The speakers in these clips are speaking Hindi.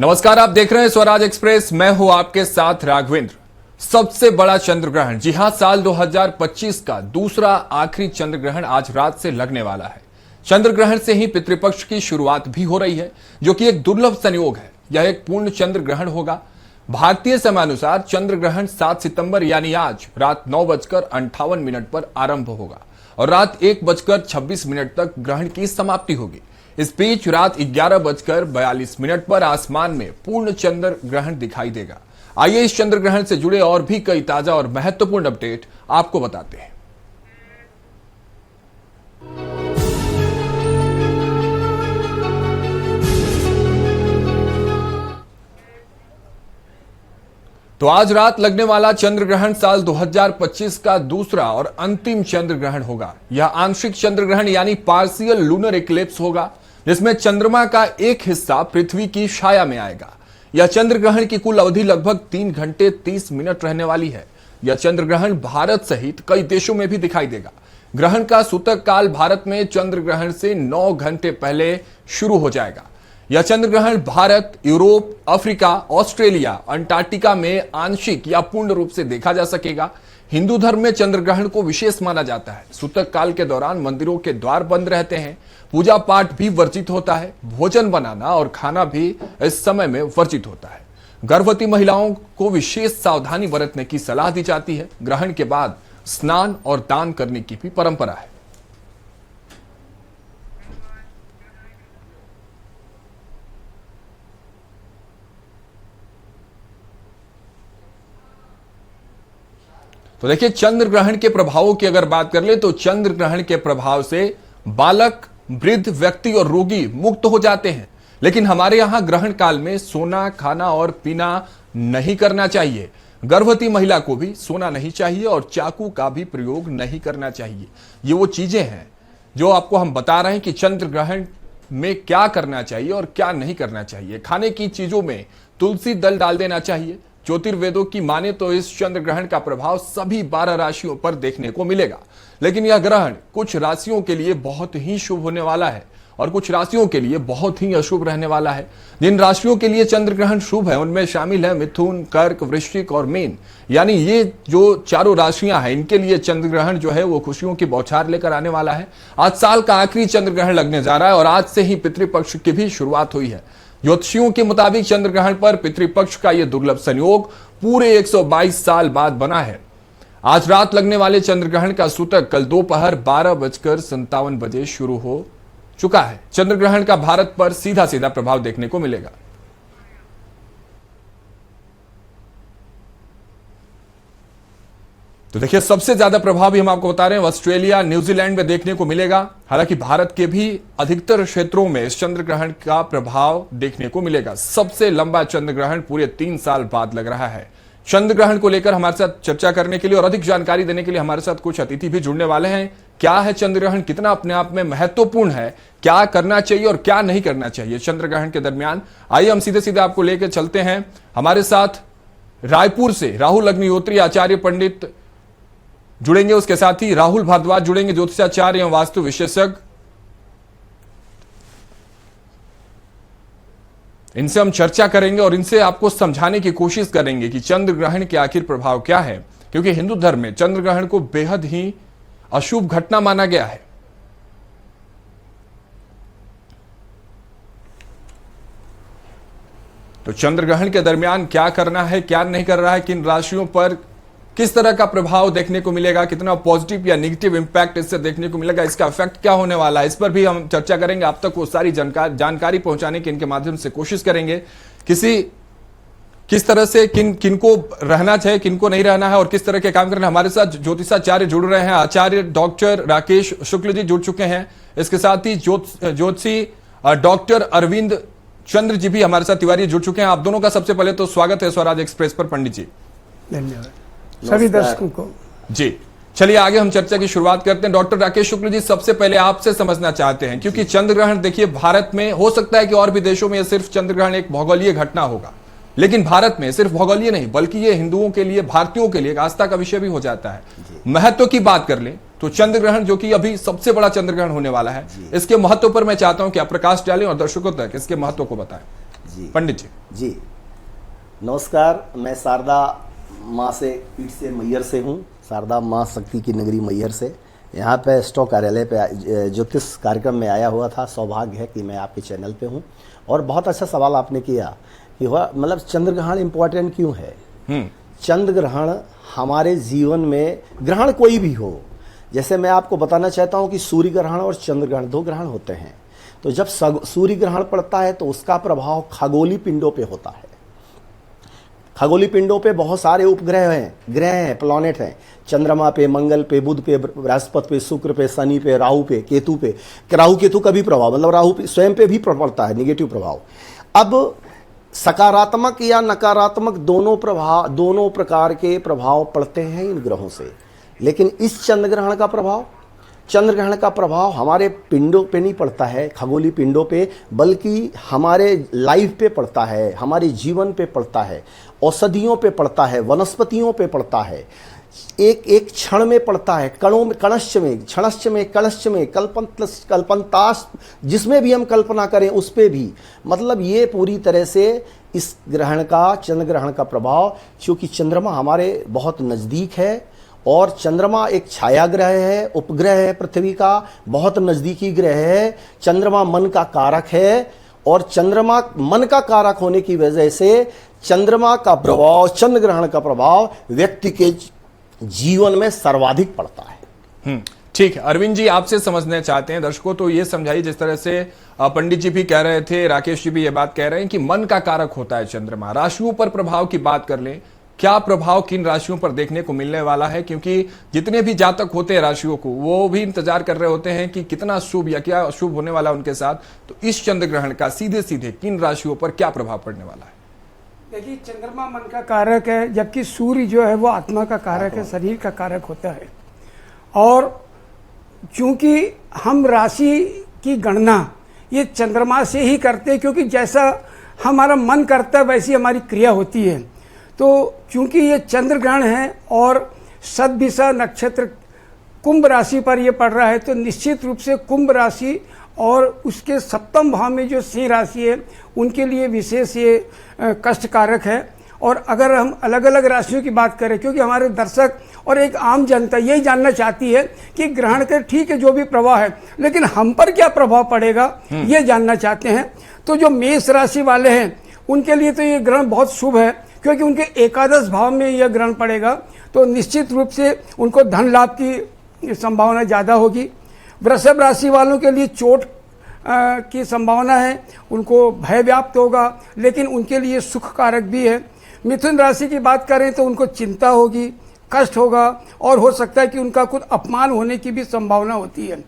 नमस्कार, आप देख रहे हैं स्वराज एक्सप्रेस। मैं हूं आपके साथ राघवेंद्र। सबसे बड़ा चंद्र ग्रहण, जी हां, साल 2025 का दूसरा आखिरी चंद्र ग्रहण आज रात से लगने वाला है। चंद्र ग्रहण से ही पितृपक्ष की शुरुआत भी हो रही है, जो कि एक दुर्लभ संयोग है। यह एक पूर्ण चंद्र ग्रहण होगा। भारतीय समयानुसार चंद्र ग्रहण 7 सितंबर यानी आज रात 9:58 पर आरंभ होगा और रात 1:26 तक ग्रहण की समाप्ति होगी। इस बीच रात 11:42 पर आसमान में पूर्ण चंद्र ग्रहण दिखाई देगा। आइए इस चंद्र ग्रहण से जुड़े और भी कई ताजा और महत्वपूर्ण अपडेट आपको बताते हैं। तो आज रात लगने वाला चंद्र ग्रहण साल 2025 का दूसरा और अंतिम चंद्र ग्रहण होगा। यह आंशिक चंद्र ग्रहण यानी पार्शियल लूनर इक्लिप्स होगा, जिसमें चंद्रमा का एक हिस्सा पृथ्वी की छाया में आएगा। यह चंद्र ग्रहण की कुल अवधि लगभग 3 घंटे 30 मिनट रहने वाली है। यह चंद्र ग्रहण भारत सहित कई देशों में भी दिखाई देगा। ग्रहण का सूतक काल भारत में चंद्र ग्रहण से 9 घंटे पहले शुरू हो जाएगा। यह चंद्र ग्रहण Bharat, Europe, Africa, Australia, Antarctica में आंशिक या पूर्ण रूप से देखा जा सकेगा। हिंदू धर्म में चंद्र ग्रहण को विशेष माना जाता है। सूतक काल के दौरान मंदिरों के द्वार बंद रहते हैं, पूजा पाठ भी वर्जित होता है, भोजन बनाना और खाना भी इस समय में वर्जित होता है। गर्भवती महिलाओं को विशेष सावधानी बरतने की सलाह दी जाती है। ग्रहण के बाद स्नान और दान करने की भी परंपरा है। तो देखिए, चंद्र ग्रहण के प्रभावों की अगर बात कर ले तो चंद्र ग्रहण के प्रभाव से बालक, वृद्ध व्यक्ति और रोगी मुक्त हो जाते हैं। लेकिन हमारे यहां ग्रहण काल में सोना, खाना और पीना नहीं करना चाहिए। गर्भवती महिला को भी सोना नहीं चाहिए और चाकू का भी प्रयोग नहीं करना चाहिए। ये वो चीजें हैं जो आपको हम बता रहे हैं कि चंद्र ग्रहण में क्या करना चाहिए और क्या नहीं करना चाहिए। खाने की चीजों में तुलसी दल डाल देना चाहिए। ज्योतिर्वेदों की माने तो इस चंद्र ग्रहण का प्रभाव सभी 12 राशियों पर देखने को मिलेगा। लेकिन यह ग्रहण कुछ राशियों के लिए बहुत ही शुभ होने वाला है और कुछ राशियों के लिए बहुत ही अशुभ रहने वाला है। जिन राशियों के लिए चंद्र ग्रहण शुभ है उनमें शामिल है मिथुन, कर्क, वृश्चिक और मीन। यानी ये जो चारों राशियां हैं, इनके लिए चंद्र ग्रहण जो है वो खुशियों की बौछार लेकर आने वाला है। आज साल का आखिरी चंद्र ग्रहण लगने जा रहा है और आज से ही पितृपक्ष की भी शुरुआत हुई है। ज्योतिषियों के मुताबिक चंद्र ग्रहण पर पितृपक्ष का यह दुर्लभ संयोग पूरे 122 साल बाद बना है। आज रात लगने वाले चंद्र ग्रहण का सूतक कल दोपहर 12:57 शुरू हो चुका है। चंद्र ग्रहण का भारत पर सीधा सीधा प्रभाव देखने को मिलेगा। तो देखिए, सबसे ज्यादा प्रभाव भी हम आपको बता रहे हैं ऑस्ट्रेलिया, न्यूजीलैंड में देखने को मिलेगा। हालांकि भारत के भी अधिकतर क्षेत्रों में इस चंद्र ग्रहण का प्रभाव देखने को मिलेगा। सबसे लंबा चंद्र ग्रहण पूरे 3 साल बाद लग रहा है। चंद्र ग्रहण को लेकर हमारे साथ चर्चा करने के लिए और अधिक जानकारी देने के लिए हमारे साथ कुछ अतिथि भी जुड़ने वाले हैं। क्या है चंद्र ग्रहण, कितना अपने आप में महत्वपूर्ण है, क्या करना चाहिए और क्या नहीं करना चाहिए चंद्र ग्रहण के दरमियान, आइए हम सीधे सीधे आपको लेकर चलते हैं। हमारे साथ रायपुर से राहुल अग्निहोत्री, आचार्य पंडित जुड़ेंगे। उसके साथ ही राहुल भारद्वाज जुड़ेंगे, ज्योतिषाचार्य एवं वास्तु विशेषज्ञ। इनसे हम चर्चा करेंगे और इनसे आपको समझाने की कोशिश करेंगे कि चंद्र ग्रहण के आखिर प्रभाव क्या है, क्योंकि हिंदू धर्म में चंद्र ग्रहण को बेहद ही अशुभ घटना माना गया है। तो चंद्र ग्रहण के दरमियान क्या करना है, क्या नहीं कर रहा है, किन राशियों पर किस तरह का प्रभाव देखने को मिलेगा, कितना पॉजिटिव या नेगेटिव इंपैक्ट इससे देखने को मिलेगा, इसका इफेक्ट क्या होने वाला है, इस पर भी हम चर्चा करेंगे। आप तक वो सारी जानकारी पहुंचाने की इनके माध्यम से कोशिश करेंगे। किस तरह से किनको रहना चाहिए, किनको नहीं रहना है और किस तरह के काम करना है। हमारे साथ ज्योतिषाचार्य जुड़ रहे हैं। आचार्य डॉक्टर राकेश शुक्ल जी जुड़ चुके हैं। इसके साथ ही ज्योतिषी डॉक्टर अरविंद चंद्र जी भी हमारे साथ तिवारी जुड़ चुके हैं। आप दोनों का सबसे पहले तो स्वागत है स्वराज एक्सप्रेस पर। पंडित जी, धन्यवाद सभी दर्शकों को। जी, चलिए आगे हम चर्चा की शुरुआत करते हैं। डॉक्टर राकेश शुक्ल जी, सबसे पहले आपसे समझना चाहते हैं, क्योंकि चंद्र ग्रहण देखिए भारत में, हो सकता है कि और भी देशों में सिर्फ चंद्र ग्रहण एक भौगोलिक घटना होगा, लेकिन भारत में सिर्फ भौगोलिक नहीं बल्कि ये हिंदुओं के लिए, भारतीयों के लिए एक आस्था का विषय भी हो जाता है। महत्व की बात कर लें तो चंद्र ग्रहण, जो कि अभी सबसे बड़ा चंद्र ग्रहण होने वाला है, इसके महत्व पर मैं चाहता हूं कि आप प्रकाश डालें और दर्शकों तक इसके महत्व को बताएं। जी पंडित जी। जी नमस्कार, मैं शारदा माँ से पीठ से मैहर से हूँ, शारदा माँ शक्ति की नगरी मैहर से। यहाँ पे स्टॉक कार्यालय पे ज्योतिष कार्यक्रम में आया हुआ था। सौभाग्य है कि मैं आपके चैनल पे हूँ। और बहुत अच्छा सवाल आपने किया कि वह मतलब चंद्र ग्रहण इम्पोर्टेंट क्यों है। चंद्र ग्रहण हमारे जीवन में, ग्रहण कोई भी हो, जैसे मैं आपको बताना चाहता हूँ कि सूर्य ग्रहण और चंद्र ग्रहण 2 ग्रहण होते हैं। तो जब सूर्य ग्रहण पड़ता है तो उसका प्रभाव खगोलीय पिंडों पे होता है। खगोलीय पिंडों पे बहुत सारे उपग्रह हैं, ग्रह हैं, प्लैनेट हैं। चंद्रमा पे, मंगल पे, बुध पे, बृहस्पति पे, शुक्र पे, शनि पे, राहु पे, केतु पे। राहु केतु का भी प्रभाव, मतलब राहु स्वयं पे भी पड़ता है निगेटिव प्रभाव। अब सकारात्मक या नकारात्मक दोनों प्रकार के प्रभाव पड़ते हैं इन ग्रहों से। लेकिन इस चंद्र ग्रहण का प्रभाव हमारे पिंडों पे नहीं पड़ता है, खगोलीय पिंडों पे, बल्कि हमारे लाइफ पे पड़ता है, हमारे जीवन पे पड़ता है, औषधियों पे पड़ता है, वनस्पतियों पे पड़ता है, एक एक क्षण में पड़ता है, कणों में, कणश्च में, क्षणश्च में, कलश्च में, कल्पंताश, जिसमें भी हम कल्पना करें उस पे भी। मतलब ये पूरी तरह से इस ग्रहण का, चंद्र ग्रहण का प्रभाव, क्योंकि चंद्रमा हमारे बहुत नज़दीक है और चंद्रमा एक छाया ग्रह है, उपग्रह है, पृथ्वी का बहुत नज़दीकी ग्रह है। चंद्रमा मन का कारक है और चंद्रमा मन का कारक होने की वजह से चंद्रमा का प्रभाव, चंद्र ग्रहण का प्रभाव व्यक्ति के जीवन में सर्वाधिक पड़ता है। ठीक है, अरविंद जी आपसे समझना चाहते हैं, दर्शकों तो ये समझाइए, जिस तरह से पंडित जी भी कह रहे थे, राकेश जी भी ये बात कह रहे हैं कि मन का कारक होता है चंद्रमा। राशियों पर प्रभाव की बात कर लें, क्या प्रभाव किन राशियों पर देखने को मिलने वाला है? क्योंकि जितने भी जातक होते हैं राशियों को, वो भी इंतजार कर रहे होते हैं कि कितना शुभ या क्या अशुभ होने वाला उनके साथ। तो इस चंद्र ग्रहण का सीधे सीधे किन राशियों पर क्या प्रभाव पड़ने वाला है? देखिए, चंद्रमा मन का कारक है, जबकि सूर्य जो है वो आत्मा का कारक है, शरीर का कारक होता है। और चूंकि हम राशि की गणना ये चंद्रमा से ही करते हैं, क्योंकि जैसा हमारा मन करता है वैसी हमारी क्रिया होती है। तो चूंकि ये चंद्र ग्रहण है और सदभिषा नक्षत्र कुंभ राशि पर ये पड़ रहा है, तो निश्चित रूप से कुंभ राशि और उसके 7वें भाव में जो सिंह राशि है उनके लिए विशेष ये कष्टकारक है। और अगर हम अलग अलग राशियों की बात करें, क्योंकि हमारे दर्शक और एक आम जनता यही जानना चाहती है कि ग्रहण के ठीक है जो भी प्रभाव है, लेकिन हम पर क्या प्रभाव पड़ेगा ये जानना चाहते हैं। तो जो मेष राशि वाले हैं उनके लिए तो ये ग्रहण बहुत शुभ है, क्योंकि उनके एकादश भाव में यह ग्रहण पड़ेगा, तो निश्चित रूप से उनको धन लाभ की संभावना ज़्यादा होगी। वृषभ राशि वालों के लिए चोट की संभावना है, उनको भय व्याप्त होगा, लेकिन उनके लिए सुख कारक भी है। मिथुन राशि की बात करें तो उनको चिंता होगी, कष्ट होगा और हो सकता है कि उनका कुछ अपमान होने की भी संभावना होती है।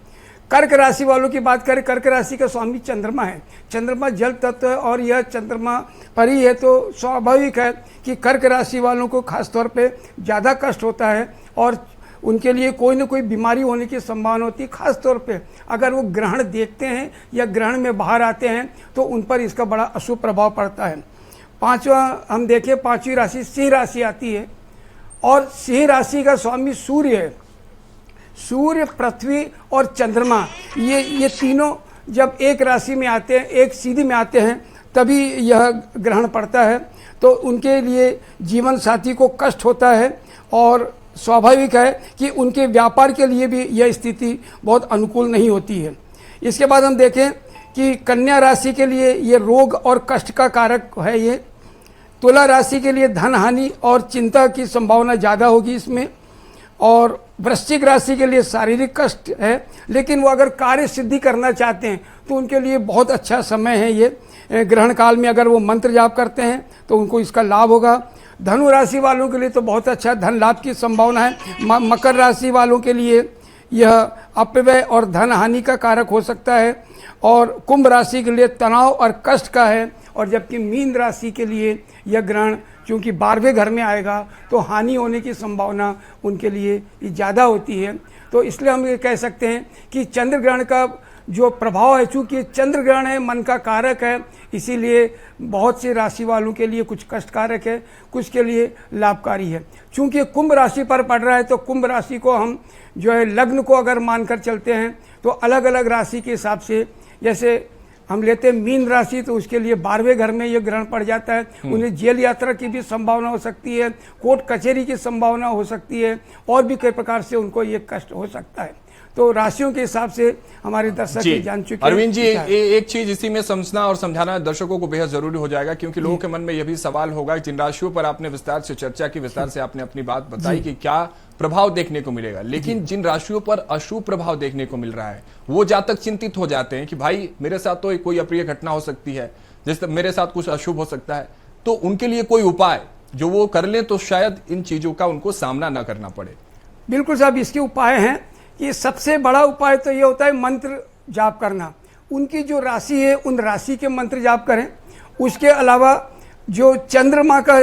कर्क राशि वालों की बात करें, कर्क राशि का स्वामी चंद्रमा है, चंद्रमा जल तत्व है और यह चंद्रमा पर ही है, तो स्वाभाविक है कि कर्क राशि वालों को खासतौर पे ज़्यादा कष्ट होता है और उनके लिए कोई ना कोई बीमारी होने की संभावना होती है। खासतौर पे अगर वो ग्रहण देखते हैं या ग्रहण में बाहर आते हैं तो उन पर इसका बड़ा अशुभ प्रभाव पड़ता है। पांचवा हम देखें, 5वीं राशि सिंह राशि आती है और सिंह राशि का स्वामी सूर्य है। सूर्य, पृथ्वी और चंद्रमा ये तीनों जब एक राशि में आते हैं, एक सीधी में आते हैं, तभी यह ग्रहण पड़ता है। तो उनके लिए जीवन साथी को कष्ट होता है और स्वाभाविक है कि उनके व्यापार के लिए भी यह स्थिति बहुत अनुकूल नहीं होती है। इसके बाद हम देखें कि कन्या राशि के लिए ये रोग और कष्ट का कारक है। ये तुला राशि के लिए धन हानि और चिंता की संभावना ज़्यादा होगी इसमें। और वृश्चिक राशि के लिए शारीरिक कष्ट है, लेकिन वो अगर कार्य सिद्धि करना चाहते हैं तो उनके लिए बहुत अच्छा समय है। ये ग्रहण काल में अगर वो मंत्र जाप करते हैं तो उनको इसका लाभ होगा। धनु राशि वालों के लिए तो बहुत अच्छा धन लाभ की संभावना है। मकर राशि वालों के लिए यह अपव्यय और धन हानि का कारक हो सकता है और कुंभ राशि के लिए तनाव और कष्ट का है। और जबकि मीन राशि के लिए यह ग्रहण चूँकि 12वें घर में आएगा तो हानि होने की संभावना उनके लिए ज़्यादा होती है। तो इसलिए हम ये कह सकते हैं कि चंद्र ग्रहण का जो प्रभाव है, चूँकि चंद्र ग्रहण है, मन का कारक है, इसीलिए बहुत से राशि वालों के लिए कुछ कष्टकारक है, कुछ के लिए लाभकारी है। चूँकि कुंभ राशि पर पड़ रहा है तो कुंभ राशि को हम जो है लग्न को अगर मानकर चलते हैं तो अलग अलग राशि के हिसाब से, जैसे हम लेते हैं मीन राशि, तो उसके लिए 12वें घर में ये ग्रहण पड़ जाता है। उन्हें जेल यात्रा की भी संभावना हो सकती है, कोर्ट कचहरी की संभावना हो सकती है, और भी कई प्रकार से उनको ये कष्ट हो सकता है। तो राशियों के हिसाब से हमारे दर्शक जी जान चुके हैं। अरविंद जी, एक चीज इसी में समझना और समझाना दर्शकों को बेहद जरूरी हो जाएगा, क्योंकि लोगों के मन में यह भी सवाल होगा कि जिन राशियों पर आपने विस्तार से चर्चा की, विस्तार से आपने अपनी बात बताई कि क्या प्रभाव देखने को मिलेगा, लेकिन जिन राशियों पर अशुभ प्रभाव देखने को मिल रहा है वो जातक चिंतित हो जाते हैं कि भाई मेरे साथ तो कोई अप्रिय घटना हो सकती है, जैसे मेरे साथ कुछ अशुभ हो सकता है, तो उनके लिए कोई उपाय जो वो कर लें तो शायद इन चीजों का उनको सामना न करना पड़े। बिल्कुल साहब, इसके उपाय हैं कि सबसे बड़ा उपाय तो ये होता है मंत्र जाप करना। उनकी जो राशि है उन राशि के मंत्र जाप करें। उसके अलावा जो चंद्रमा का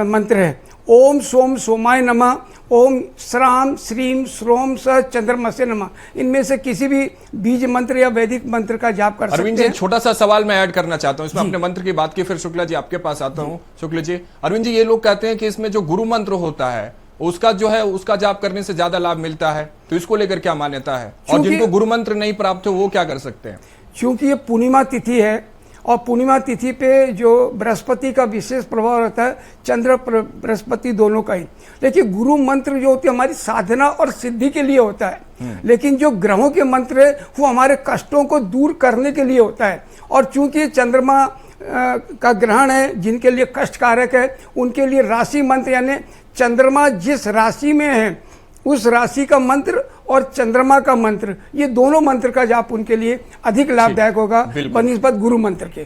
मंत्र है, ओम सोम सोमाय नमः, ओम श्राम श्रीम श्रोम स चंद्रमसे नमः, इनमें से किसी भी बीज मंत्र या वैदिक मंत्र का जाप कर सकते हैं। अरविंद जी, एक छोटा सा सवाल मैं ऐड करना चाहता हूं इसमें, अपने मंत्र की बात की, फिर शुक्ला जी आपके पास आता हूं। शुक्ला जी, अरविंद जी, ये लोग कहते हैं कि इसमें जो गुरु मंत्र होता है उसका जो है उसका जाप करने से ज्यादा लाभ मिलता है, तो इसको लेकर क्या मान्यता है? और जिनको गुरु मंत्र नहीं प्राप्त हो वो क्या कर सकते हैं? क्योंकि ये पूर्णिमा तिथि है और पूर्णिमा तिथि पे जो बृहस्पति का विशेष प्रभाव रहता है, चंद्र बृहस्पति दोनों का ही। लेकिन गुरु मंत्र जो होती है हमारी साधना और सिद्धि के लिए होता है, लेकिन जो ग्रहों के मंत्र है वो हमारे कष्टों को दूर करने के लिए होता है। और चूंकि चंद्रमा का ग्रहण है, जिनके लिए कष्ट कारक है, उनके लिए राशि मंत्र यानी चंद्रमा जिस राशि में है उस राशि का मंत्र और चंद्रमा का मंत्र, ये दोनों मंत्र का जाप उनके लिए अधिक लाभदायक होगा बनिस्बत गुरु मंत्र के।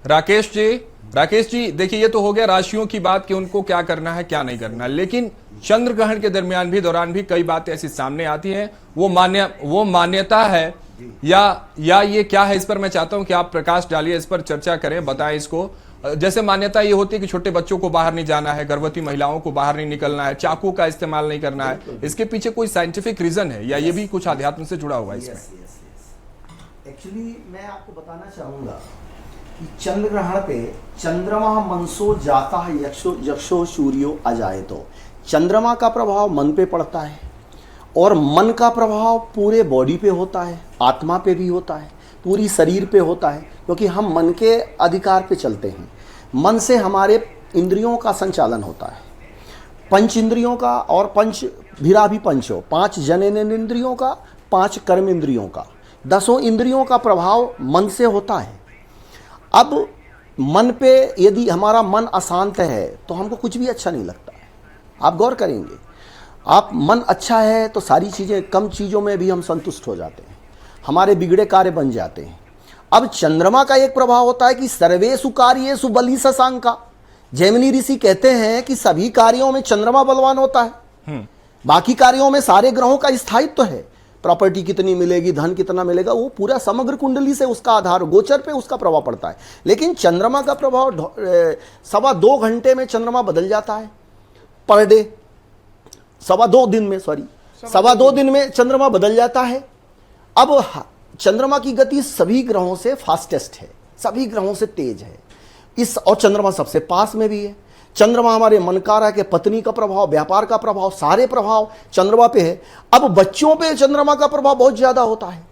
राकेश जी, देखिए ये तो हो गया राशियों की बात कि उनको क्या करना है क्या नहीं करना, लेकिन चंद्र ग्रहण के दौरान भी कई बातें ऐसी सामने आती हैं। वो मान्यता है या ये क्या है, इस पर मैं चाहता हूं कि आप प्रकाश डालिए, इस पर चर्चा करें, बताएं इसको। जैसे मान्यता ये होती है कि छोटे बच्चों को बाहर नहीं जाना है, गर्भवती महिलाओं को बाहर नहीं निकलना है, चाकू का इस्तेमाल नहीं करना है, इसके पीछे कोई साइंटिफिक रीजन है या ये भी कुछ अध्यात्म से जुड़ा हुआ है इसमें? एक्चुअली मैं आपको बताना चाहूंगा कि चंद्र ग्रहण पे चंद्रमा मनसो जाता है यक्षो सूर्यो अजायतो, चंद्रमा का प्रभाव मन पे पड़ता है और मन का प्रभाव पूरे बॉडी पे होता है, आत्मा पे भी होता है, पूरी शरीर पे होता है, क्योंकि हम मन के अधिकार पे चलते हैं। मन से हमारे इंद्रियों का संचालन होता है, पंच इंद्रियों का, और पंच भिराभि पंचो, 5 जनन इंद्रियों का, 5 कर्म इंद्रियों का, 10 इंद्रियों का प्रभाव मन से होता है। अब मन पे यदि हमारा मन अशांत है तो हमको कुछ भी अच्छा नहीं लगता है। आप गौर करेंगे, आप मन अच्छा है तो सारी चीज़ें, कम चीज़ों में भी हम संतुष्ट हो जाते हैं, हमारे बिगड़े कार्य बन जाते हैं। अब चंद्रमा का एक प्रभाव होता है कि सर्वेषु कार्येषु बली शशांका, जैमिनी ऋषि कहते हैं कि सभी कार्यों में चंद्रमा बलवान होता है, बाकी कार्यों में सारे ग्रहों का स्थायित्व है। प्रॉपर्टी कितनी मिलेगी, धन कितना मिलेगा, वो पूरा समग्र कुंडली से उसका आधार, गोचर पे उसका प्रभाव पड़ता है। लेकिन चंद्रमा का प्रभाव 2.25 घंटे में चंद्रमा बदल जाता है पर डे, 2.25 दिन में, 2.25 दिन में चंद्रमा बदल जाता है। अब चंद्रमा की गति सभी ग्रहों से फास्टेस्ट है, सभी ग्रहों से तेज है और चंद्रमा सबसे पास में भी है। चंद्रमा हमारे मन कारक है, पत्नी का प्रभाव, व्यापार का प्रभाव, सारे प्रभाव चंद्रमा पे है। अब बच्चों पे चंद्रमा का प्रभाव बहुत ज्यादा होता है।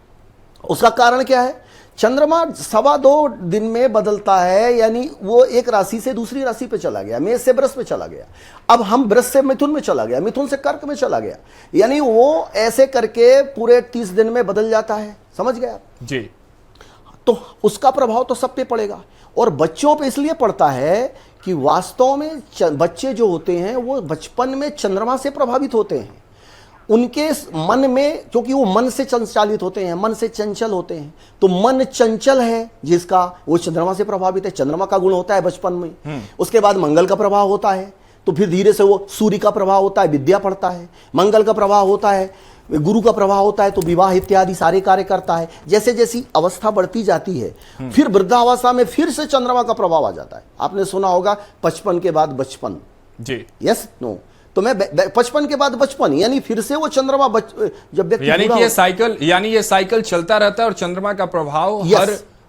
उसका कारण क्या है? चंद्रमा 2.25 दिन में बदलता है, यानी वो एक राशि से दूसरी राशि पे चला गया, मेष से वृष पे चला गया, अब हम वृष से मिथुन में चला गया, मिथुन से कर्क में चला गया, यानी वो ऐसे करके पूरे 30 दिन में बदल जाता है। समझ गए आप जी? तो उसका प्रभाव तो सब पे पड़ेगा, और बच्चों पे इसलिए पड़ता है कि वास्तव में बच्चे जो होते हैं वो बचपन में चंद्रमा से प्रभावित होते हैं। उनके मन में, क्योंकि वो मन से संचालित होते हैं, मन से चंचल होते हैं, तो मन चंचल है जिसका, वो चंद्रमा से प्रभावित है। चंद्रमा का गुण होता है बचपन में, उसके बाद मंगल का प्रभाव होता है, तो फिर धीरे से वो सूर्य का प्रभाव होता है, विद्या पढ़ता है, मंगल का प्रभाव होता है, गुरु का प्रभाव होता है, तो विवाह इत्यादि सारे कार्य करता है। जैसे जैसी अवस्था बढ़ती जाती है, फिर वृद्धावस्था में फिर से चंद्रमा का प्रभाव आ जाता है। आपने सुना होगा 55 के बाद बचपन, जी, यस नो, तो मैं 55 के बाद बचपन, यानी फिर से वो चंद्रमा जब व्यक्ति, यानी कि ये साइकिल चलता रहता है और चंद्रमा का प्रभाव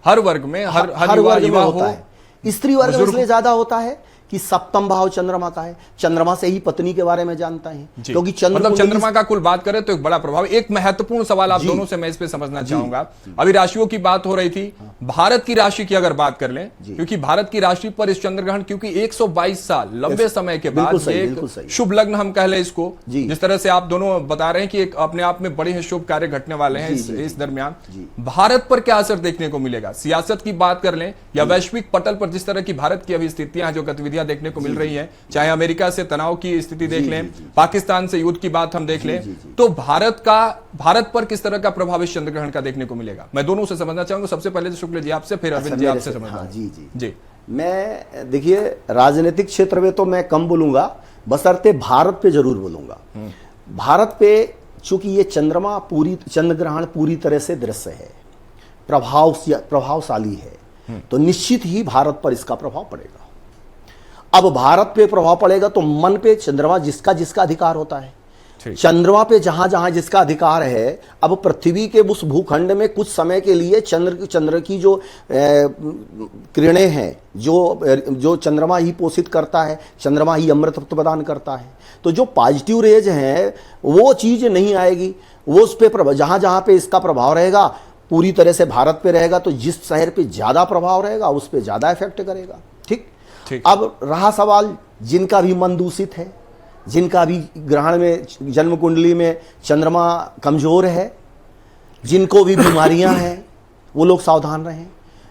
हर वर्ग में, हर युवा होता है। स्त्री वर्ग में इसलिए ज्यादा होता है कि सप्तम भाव चंद्रमा का है, चंद्रमा से ही पत्नी के बारे में जानता है, क्योंकि मतलब चंद्रमा का कुल बात करें तो एक बड़ा प्रभाव। एक महत्वपूर्ण सवाल आप दोनों से मैं इस पे समझना चाहूंगा। अभी राशियों की बात हो रही थी, भारत की राशि की अगर बात कर लें, क्योंकि भारत की राशि पर इस चंद्र ग्रहण, क्योंकि 122 साल लंबे समय के बाद एक शुभ लग्न हम कह लें इसको, जिस तरह से आप दोनों बता रहे हैं कि एक अपने आप में बड़े ही शुभ कार्य घटने वाले हैं इस दरमियान, भारत पर क्या असर देखने को मिलेगा? सियासत की बात कर लें या वैश्विक पटल पर जिस तरह की भारत की अभी स्थितियां जो गतिविधियां देखने को मिल रही हैं, चाहे अमेरिका से तनाव की स्थिति देख लें, पाकिस्तान से युद्ध की बात हम देख लें, तो भारत पर किस तरह का प्रभाव इस चंद्र ग्रहण का देखने को मिलेगा? मैं दोनों से समझना चाहूंगा। सबसे पहले तो शुक्ल जी आपसे, फिर अरविंद जी आपसे समझना। जी, मैं देखिए राजनीतिक क्षेत्र में तो मैं कम बोलूंगा, बशर्ते भारत पे जरूर बोलूंगा। भारत पे चूंकि ये चंद्र ग्रहण पूरी तरह से दृश्य है, प्रभावशाली है, तो निश्चित ही भारत पर इसका प्रभाव पड़ेगा। अब भारत पे प्रभाव पड़ेगा तो मन पे चंद्रमा जिसका अधिकार होता है, चंद्रमा पे जहां जहां जिसका अधिकार है, अब पृथ्वी के उस भूखंड में कुछ समय के लिए चंद्र की जो किरणें हैं, जो चंद्रमा ही पोषित करता है, चंद्रमा ही अमृत प्रदान करता है, तो जो पॉजिटिव रेज हैं वो चीज नहीं आएगी। वो उस पे जहां जहां पे इसका प्रभाव रहेगा पूरी तरह से भारत पे रहेगा, तो जिस शहर पे ज्यादा प्रभाव रहेगा उस पे ज्यादा इफेक्ट करेगा। ठीक। अब रहा सवाल जिनका भी मन दूषित है, जिनका भी ग्रहण में जन्म कुंडली में चंद्रमा कमजोर है, जिनको भी बीमारियां हैं, वो लोग सावधान रहें।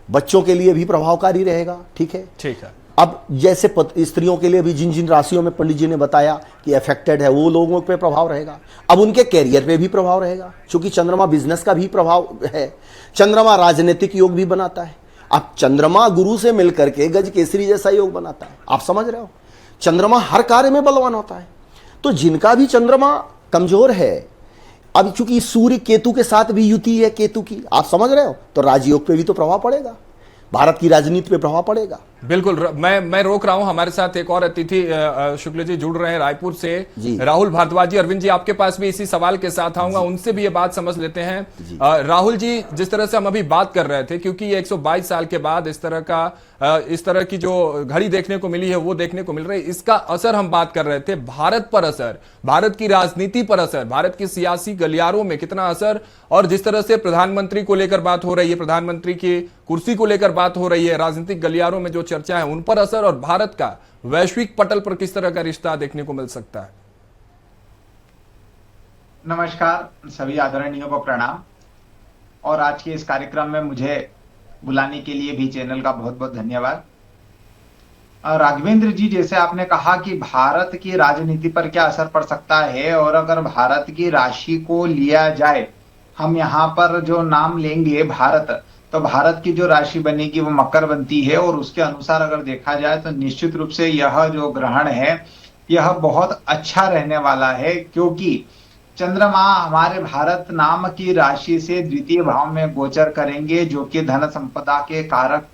बच्चों के लिए भी प्रभावकारी रहेगा। ठीक है। अब जैसे स्त्रियों के लिए भी जिन राशियों में पंडित जी ने बताया कि अफेक्टेड है, वो लोगों पे प्रभाव रहेगा। अब उनके कैरियर पे भी प्रभाव रहेगा, क्योंकि चंद्रमा बिजनेस का भी प्रभाव है, चंद्रमा राजनीतिक योग भी बनाता है। अब चंद्रमा गुरु से मिलकर के गज केसरी जैसा योग बनाता है, आप समझ रहे हो। चंद्रमा हर कार्य में बलवान होता है, तो जिनका भी चंद्रमा कमजोर है, अब चूंकि सूर्य केतु के साथ भी युति है केतु की, आप समझ रहे हो, तो राजयोग पे भी तो प्रभाव पड़ेगा, भारत की राजनीति पे प्रभाव पड़ेगा। बिल्कुल। मैं रोक रहा हूं, हमारे साथ एक और अतिथि शुक्ल जी जुड़ रहे हैं रायपुर से, राहुल भारद्वाज जी। अरविंद जी आपके पास भी इसी सवाल के साथ आऊंगा, उनसे भी ये बात समझ लेते हैं। राहुल जी, जिस तरह से हम अभी बात कर रहे थे, क्योंकि ये 122 साल के बाद इस तरह की जो घड़ी देखने को मिली है वो देखने को मिल रही है, इसका असर हम बात कर रहे थे, भारत पर असर, भारत की राजनीति पर असर, भारत की सियासी गलियारों में कितना असर, और जिस तरह से प्रधानमंत्री को लेकर बात हो रही है, प्रधानमंत्री की कुर्सी को लेकर बात हो रही है, राजनीतिक गलियारों में जो चर्चा है उन पर असर, और भारत का वैश्विक पटल पर किस तरह का रिश्ता देखने को मिल सकता है? नमस्कार, सभी आदरणीयों को प्रणाम। और आज के इस कार्यक्रम में मुझे बुलाने के लिए भी चैनल का बहुत बहुत धन्यवाद। राघवेंद्र जी, जैसे आपने कहा कि भारत की राजनीति पर क्या असर पड़ सकता है, और अगर भारत की राशि को लिया जाए, हम यहाँ पर जो नाम लेंगे भारत, तो भारत की जो राशि बनेगी वो मकर बनती है, और उसके अनुसार अगर देखा जाए तो निश्चित रूप से यह जो ग्रहण है यह बहुत अच्छा रहने वाला है, क्योंकि चंद्रमा हमारे भारत नाम की राशि से द्वितीय भाव में गोचर करेंगे, जो कि धन संपदा के कारक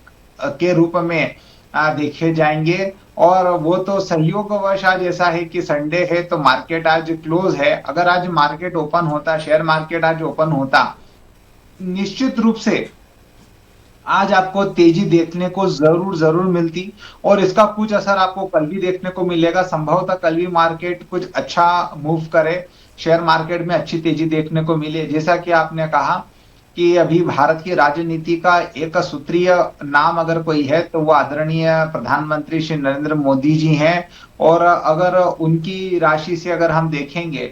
के रूप में देखे जाएंगे। और वो तो संयोगवश आज ऐसा है कि संडे है तो मार्केट आज क्लोज है। अगर आज मार्केट ओपन होता, शेयर मार्केट आज ओपन होता, निश्चित रूप से आज आपको तेजी देखने को जरूर मिलती, और इसका कुछ असर आपको कल भी देखने को मिलेगा। संभवतः कल भी मार्केट कुछ अच्छा मूव करे, शेयर मार्केट में अच्छी तेजी देखने को मिले। जैसा कि आपने कहा कि अभी भारत की राजनीति का एक सूत्रीय नाम अगर कोई है तो वो आदरणीय प्रधानमंत्री श्री नरेंद्र मोदी जी हैं। और अगर उनकी राशि से अगर हम देखेंगे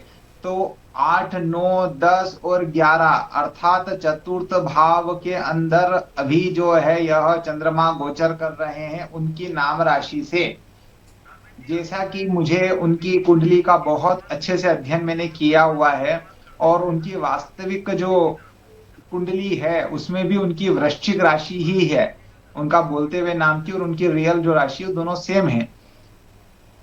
तो 8, 9, 10 और 11 अर्थात चतुर्थ भाव के अंदर अभी जो है यह चंद्रमा गोचर कर रहे हैं उनकी नाम राशि से। जैसा कि मुझे उनकी कुंडली का बहुत अच्छे से अध्ययन मैंने किया हुआ है, और उनकी वास्तविक जो कुंडली है उसमें भी उनकी वृश्चिक राशि ही है, उनका बोलते हुए नाम की और उनकी रियल जो राशि है दोनों सेम है।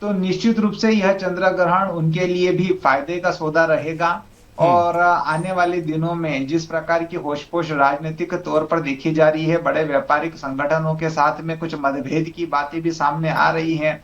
तो निश्चित रूप से यह चंद्र ग्रहण उनके लिए भी फायदे का सौदा रहेगा। और आने वाले दिनों में जिस प्रकार की होशपोश राजनीतिक तौर पर देखी जा रही है, बड़े व्यापारिक संगठनों के साथ में कुछ मतभेद की बातें भी सामने आ रही हैं,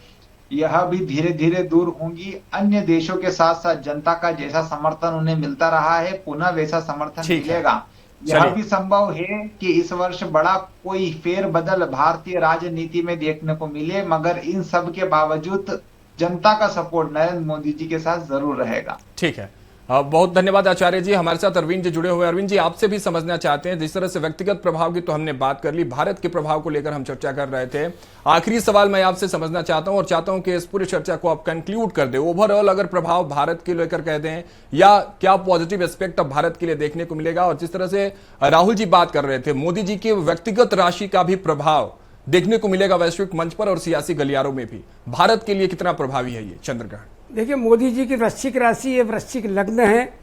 यह भी धीरे धीरे दूर होंगी। अन्य देशों के साथ साथ जनता का जैसा समर्थन उन्हें मिलता रहा है, पुनः वैसा समर्थन मिलेगा। यह चलिए। भी संभव है कि इस वर्ष बड़ा कोई फेरबदल भारतीय राजनीति में देखने को मिले, मगर इन सब के बावजूद जनता का सपोर्ट नरेंद्र मोदी जी के साथ जरूर रहेगा। ठीक है, बहुत धन्यवाद आचार्य जी। हमारे साथ अरविंद जी जुड़े हुए। अरविंद जी, आपसे भी समझना चाहते हैं, जिस तरह से व्यक्तिगत प्रभाव की तो हमने बात कर ली, भारत के प्रभाव को लेकर हम चर्चा कर रहे थे। आखिरी सवाल मैं आपसे समझना चाहता हूं और चाहता हूं कि इस पूरी चर्चा को आप कंक्लूड कर दें। ओवरऑल अगर प्रभाव भारत के लेकर कह दें, या क्या पॉजिटिव एस्पेक्ट अब भारत के लिए देखने को मिलेगा? और जिस तरह से राहुल जी बात कर रहे थे, मोदी जी के व्यक्तिगत राशि का भी प्रभाव देखने को मिलेगा वैश्विक मंच पर और सियासी गलियारों में भी। भारत के लिए कितना प्रभावी है ये चंद्र ग्रहण? देखिए, मोदी जी की वृश्चिक राशि ये वृश्चिक लग्न है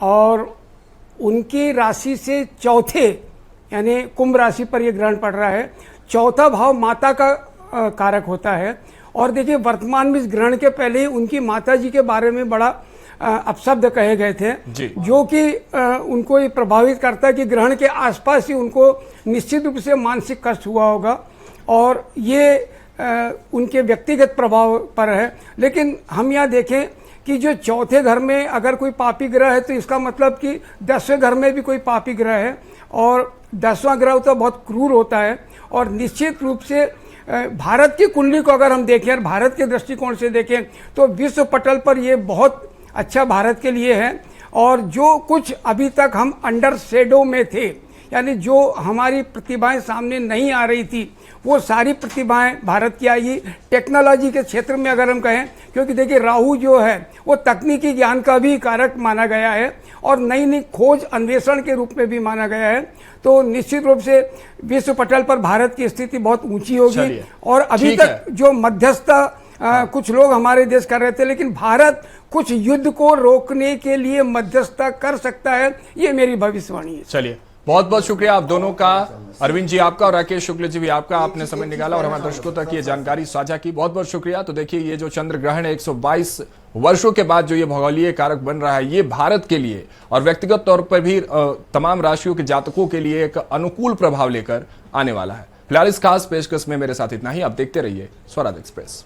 और उनकी राशि से चौथे यानी कुंभ राशि पर ये ग्रहण पड़ रहा है। चौथा भाव माता का कारक होता है। और देखिए, वर्तमान में इस ग्रहण के पहले ही उनकी माता जी के बारे में बड़ा अपशब्द कहे गए थे, जो कि उनको ये प्रभावित करता है कि ग्रहण के आसपास ही उनको निश्चित रूप से मानसिक कष्ट हुआ होगा और ये उनके व्यक्तिगत प्रभाव पर है। लेकिन हम यहाँ देखें कि जो चौथे घर में अगर कोई पापी ग्रह है तो इसका मतलब कि 10वें घर में भी कोई पापी ग्रह है, और 10वां ग्रह तो बहुत क्रूर होता है। और निश्चित रूप से भारत की कुंडली को अगर हम देखें और भारत के दृष्टिकोण से देखें तो विश्व पटल पर ये बहुत अच्छा भारत के लिए है। और जो कुछ अभी तक हम अंडर शेडो में थे, यानी जो हमारी प्रतिभाएं सामने नहीं आ रही थी, वो सारी प्रतिभाएं भारत की आई। टेक्नोलॉजी के क्षेत्र में अगर हम कहें, क्योंकि देखिए राहु जो है वो तकनीकी ज्ञान का भी कारक माना गया है और नई नई खोज अन्वेषण के रूप में भी माना गया है। तो निश्चित रूप से विश्व पटल पर भारत की स्थिति बहुत ऊंची होगी। और अभी तक जो मध्यस्थता कुछ लोग हमारे देश कर रहे थे, लेकिन भारत कुछ युद्ध को रोकने के लिए मध्यस्थता कर सकता है, ये मेरी भविष्यवाणी है। चलिए, बहुत बहुत शुक्रिया आप दोनों का, अरविंद जी आपका और राकेश शुक्ल जी भी आपका, आपने समय निकाला और हमारे दर्शकों तक ये जानकारी साझा की। बहुत बहुत शुक्रिया। तो देखिए, ये जो चंद्र ग्रहण है 122 वर्षों के बाद जो ये भौगोलिक कारक बन रहा है, ये भारत के लिए और व्यक्तिगत तौर पर भी तमाम राशियों के जातकों के लिए एक अनुकूल प्रभाव लेकर आने वाला है। फिलहाल इस खास पेशकश में मेरे साथ इतना ही। आप देखते रहिए स्वराज एक्सप्रेस।